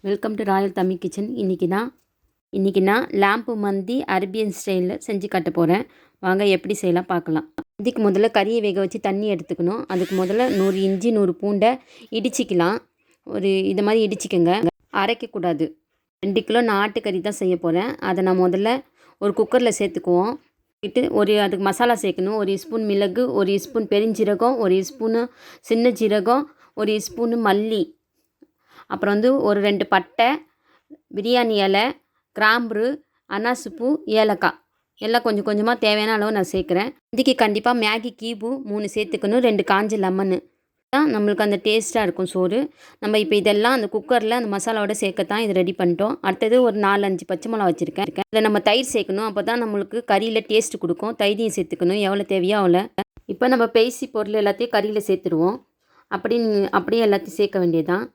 Welcome to Royal Tamil kitchen. இன்றைக்கி நான் lamp மந்தி அரேபியன் ஸ்டைலில் செஞ்சு காட்ட போகிறேன். வாங்க எப்படி செய்யலாம் பார்க்கலாம். இதுக்கு முதல்ல கறியை வேக வச்சு தண்ணி எடுத்துக்கணும். அதுக்கு முதல்ல 100 இஞ்சி 100 பூண்டை இடிச்சிக்கலாம். இது மாதிரி இடிச்சிக்கோங்க, அரைக்கக்கூடாது. 2 கிலோ நான் ஆட்டுக்கறி தான் செய்ய போகிறேன். அதை நான் முதல்ல ஒரு குக்கரில் சேர்த்துக்குவோம். அதுக்கு மசாலா சேர்க்கணும். 1 ஸ்பூன் மிளகு, 1 ஸ்பூன் பெருஞ்சீரகம், 1 ஸ்பூனு சின்ன ஜீரகம், 1 ஸ்பூனு மல்லி, அப்புறம் ஒரு 2 பட்டை, பிரியாணி இலை, கிராம்பு, அன்னாசிப்பூ, ஏலக்காய் எல்லாம் கொஞ்சம் கொஞ்சமாக தேவையான அளவு நான் சேர்க்குறேன். இதுக்கு கண்டிப்பாக மேகி கியூபு 3 சேர்த்துக்கணும். 2 காஞ்ச லெமனு தான் நம்மளுக்கு அந்த டேஸ்ட்டாக இருக்கும் சோறு. நம்ம இப்போ இதெல்லாம் அந்த குக்கரில் அந்த மசாலாவோட சேர்க்கத்தான் இது ரெடி பண்ணிட்டோம். அடுத்தது ஒரு 4-5 பச்சை மிளகா வச்சுருக்கேன். இதில் நம்ம தயிர் சேர்க்கணும். அப்போ தான் நம்மளுக்கு கறியில் டேஸ்ட்டு கொடுக்கும். தயிரையும் சேர்த்துக்கணும், எவ்வளோ தேவையோ அவ்வளோ. இப்போ நம்ம பேசி பொருள் எல்லாத்தையும் கறியில் சேர்த்துருவோம். அப்படியே எல்லாத்தையும் சேர்க்க வேண்டியதுதான்.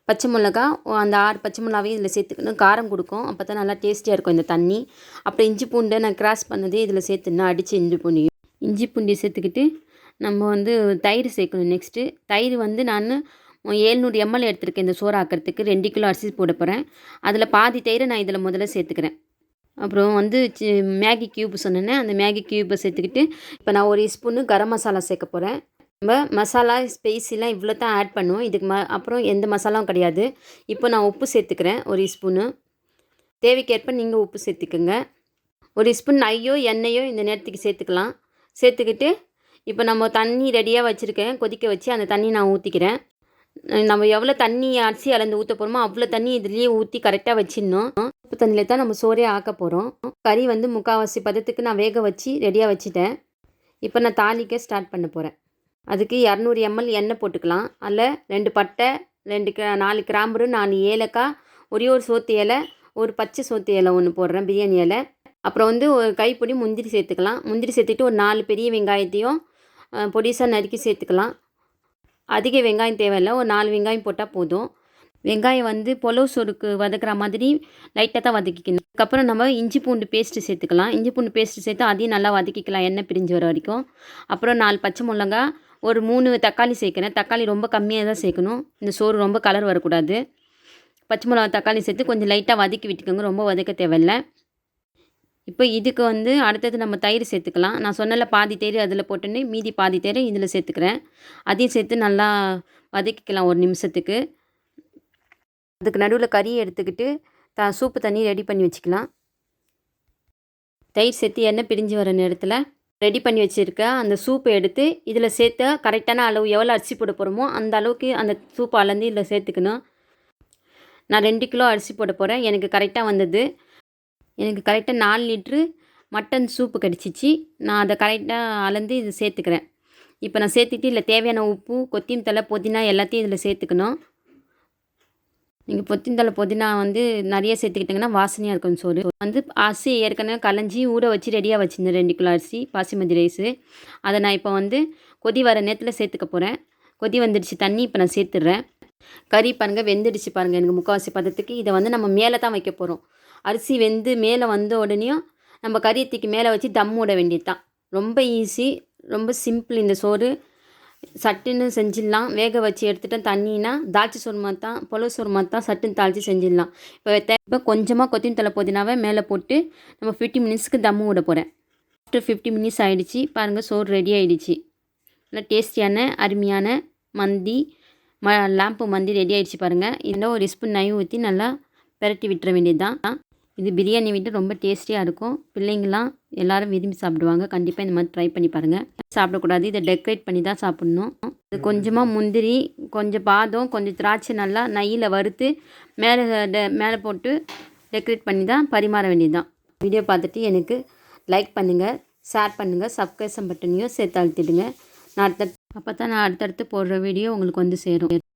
பச்சை மிளகா அந்த 6 பச்சை மிளகாவையும் இதில் சேர்த்துக்கணும். காரம் கொடுக்கும், அப்போ தான் நல்லா டேஸ்டியாக இருக்கும் இந்த தண்ணி. அப்புறம் இஞ்சி பூண்டை நான் கிராஸ் பண்ணதே இதில் சேர்த்துனா அடித்து இஞ்சி பூண்டையை சேர்த்துக்கிட்டு நம்ம தயிர் சேர்க்கணும். நெக்ஸ்ட்டு தயிர் நான் 700 ml எடுத்துருக்கேன். இந்த சோறு ஆக்கிறதுக்கு 2 கிலோ அரிசி போட போகிறேன். அதில் பாதி தயிரை நான் இதில் முதல்ல சேர்த்துக்கிறேன். அப்புறம் மேகி கியூப் சொன்னேன்னே, அந்த மேகி கியூப்பை சேர்த்துக்கிட்டு இப்போ நான் 1 ஸ்பூனு கரம் மசாலா சேர்க்க போகிறேன். நம்ம மசாலா ஸ்பைஸிலாம் இவ்வளோ தான் ஆட் பண்ணுவோம். இதுக்கு அப்புறம் எந்த மசாலாவும் கிடையாது. இப்போ நான் உப்பு சேர்த்துக்கிறேன், 1 ஸ்பூனு. தேவைக்கேற்ப நீங்கள் உப்பு சேர்த்துக்குங்க. 1 ஸ்பூன் எண்ணெயோ இந்த நேரத்துக்கு சேர்த்துக்கலாம். சேர்த்துக்கிட்டு இப்போ நம்ம தண்ணி ரெடியாக வச்சுருக்கேன், கொதிக்க வச்சு அந்த தண்ணி நான் ஊற்றிக்கிறேன். நம்ம எவ்வளோ தண்ணி அரிசி அளந்து ஊற்ற போகிறோமோ அவ்வளோ தண்ணி இதுலேயே ஊற்றி கரெக்டாக வச்சிடணும். உப்பு தண்ணியில் தான் நம்ம சோறே ஆக்க போகிறோம். கறி முக்கால்வாசி பதத்துக்கு நான் வேக வச்சு ரெடியாக வச்சுட்டேன். இப்போ நான் தாளிக்க ஸ்டார்ட் பண்ண போகிறேன். அதுக்கு 200 ml எண்ணெய் போட்டுக்கலாம். அதில் 2 பட்டை, 4 கிராம்பு, 4 ஏலக்காய், ஒரே ஒரு சோத்து இலை, ஒரு பச்சை சோத்து இலை ஒன்று போடுறேன், பிரியாணி இலை. அப்புறம் ஒரு கைப்பிடி முந்திரி சேர்த்துக்கலாம். முந்திரி சேர்த்துட்டு ஒரு 4 பெரிய வெங்காயத்தையும் பொடிசாக நறுக்கி சேர்த்துக்கலாம். அதிக வெங்காயம் தேவையில்லை, ஒரு 4 வெங்காயம் போட்டால் போதும். வெங்காயம் புலவு சோறுக்கு வதக்குற மாதிரி லைட்டாக தான் வதக்கிக்கணும். அதுக்கப்புறம் நம்ம இஞ்சி பூண்டு பேஸ்ட்டு சேர்த்துக்கலாம். இஞ்சி பூண்டு பேஸ்ட்டு சேர்த்து அதையும் நல்லா வதக்கிக்கலாம், எண்ணெய் பிரிஞ்சு வர வரைக்கும். அப்புறம் 4 பச்சை மிளகா, ஒரு 3 தக்காளி சேர்க்குறேன். தக்காளி ரொம்ப கம்மியாக தான் சேர்க்கணும், இந்த சோறு ரொம்ப கலர் வரக்கூடாது. பச்சை மிளகா தக்காளி சேர்த்து கொஞ்சம் லைட்டாக வதக்கி விட்டுக்கோங்க, ரொம்ப வதக்க தேவையில்லை. இப்போ இதுக்கு அடுத்தது நம்ம தயிர் சேர்த்துக்கலாம். நான் சொன்னல பாதி தயிர் அதில் போட்டுன்னு மீதி பாதி தயிர் இதில் சேர்த்துக்கிறேன். அதையும் சேர்த்து நல்லா வதக்கிக்கலாம் 1 நிமிஷத்துக்கு. அதுக்கு நடுவில் கறியை எடுத்துக்கிட்டு சூப்பு தண்ணி ரெடி பண்ணி வச்சுக்கலாம். தயிர் சேர்த்து எண்ணெய் பிரிஞ்சு வர நேரத்தில் ரெடி பண்ணி வச்சுருக்க அந்த சூப்பை எடுத்து இதில் சேர்த்து கரெக்டான அளவு எவ்வளோ அரிசி போட போகிறோமோ அந்த அளவுக்கு அந்த சூப்பை அளந்து இதில் சேர்த்துக்கணும். நான் 2 கிலோ அரிசி போட போகிறேன். எனக்கு கரெக்டாக வந்தது. எனக்கு கரெக்டாக 4 லிட்ரு மட்டன் சூப்பு கிடச்சிச்சு. நான் அதை கரெக்டாக அளந்து இது சேர்த்துக்கிறேன். இப்போ நான் சேர்த்துட்டு இதில் தேவையான உப்பு, கொத்தமல்லி தழை, புதினா எல்லாத்தையும் இதில் சேர்த்துக்கணும். நீங்கள் கொத்தமல்லி புதினா நிறைய சேர்த்துக்கிட்டிங்கன்னா வாசனையாக இருக்கும் சோறு. அரிசி ஏற்கனவே களைஞ்சி ஊற வச்சு ரெடியாக வச்சுருந்தேன் 2 கிலோ அரிசி பாசிமதி ரைஸு. அதை நான் இப்போ கொதி வர நேரத்தில் சேர்த்துக்க போகிறேன். கொதி வந்துடுச்சு தண்ணி, இப்போ நான் சேர்த்துட்றேன். கறி பாருங்கள் வெந்துடுச்சு பாருங்கள், எனக்கு முக்கால்வாசி பதத்துக்கு. இதை நம்ம மேலே தான் வைக்க போகிறோம். அரிசி வெந்து மேலே வந்த உடனேயும் நம்ம கறியை தூக்கி மேலே வச்சு தம் விட வேண்டியது தான். ரொம்ப ஈஸி, ரொம்ப சிம்பிள். இந்த சோறு சட்டுன்னு செஞ்சிடலாம். வேக வச்சு எடுத்துகிட்டேன். தண்ணினா தாளிச்சி சோறு மாதிரி தான், புலவு சோறு மாதிரி தான், சட்டுன்னு தாளித்து செஞ்சிடலாம். இப்போ கொஞ்சமாக கொத்தமல்லி தழை புதினாவை மேலே போட்டு நம்ம 50 மினிட்ஸ்க்கு தம்மு விட போகிறேன். ஆஃப்டர் 50 மினிட்ஸ் ஆகிடுச்சு பாருங்கள், சோறு ரெடி ஆகிடுச்சு. நல்லா டேஸ்டியான அருமையான மந்தி லேம்பு மந்தி ரெடி ஆகிடுச்சு பாருங்கள். இதில் 1 ஸ்பூன் நெய் ஊற்றி நல்லா பெரட்டி விட்டுற வேண்டியது தான். இது பிரியாணி விட்டு ரொம்ப டேஸ்டியாக இருக்கும். பிள்ளைங்களாம் எல்லோரும் விரும்பி சாப்பிடுவாங்க. கண்டிப்பாக இந்த மாதிரி ட்ரை பண்ணி பாருங்கள். சாப்பிடக்கூடாது, இதை டெக்கரேட் பண்ணி தான் சாப்பிட்ணும். இது கொஞ்சமாக முந்திரி, கொஞ்சம் பாதம், கொஞ்சம் திராட்சை நல்லா நெய்யில் வறுத்து மேலே போட்டு டெக்கரேட் பண்ணி தான் பரிமாற வேண்டியது தான். வீடியோ பார்த்துட்டு எனக்கு லைக் பண்ணுங்கள், ஷேர் பண்ணுங்கள், சப்ஸ்கிரைப் பட்டனையும் சேர்த்து அழுத்திடுங்க. அப்போ தான் நான் அடுத்தடுத்து போடுற வீடியோ உங்களுக்கு சேரும்.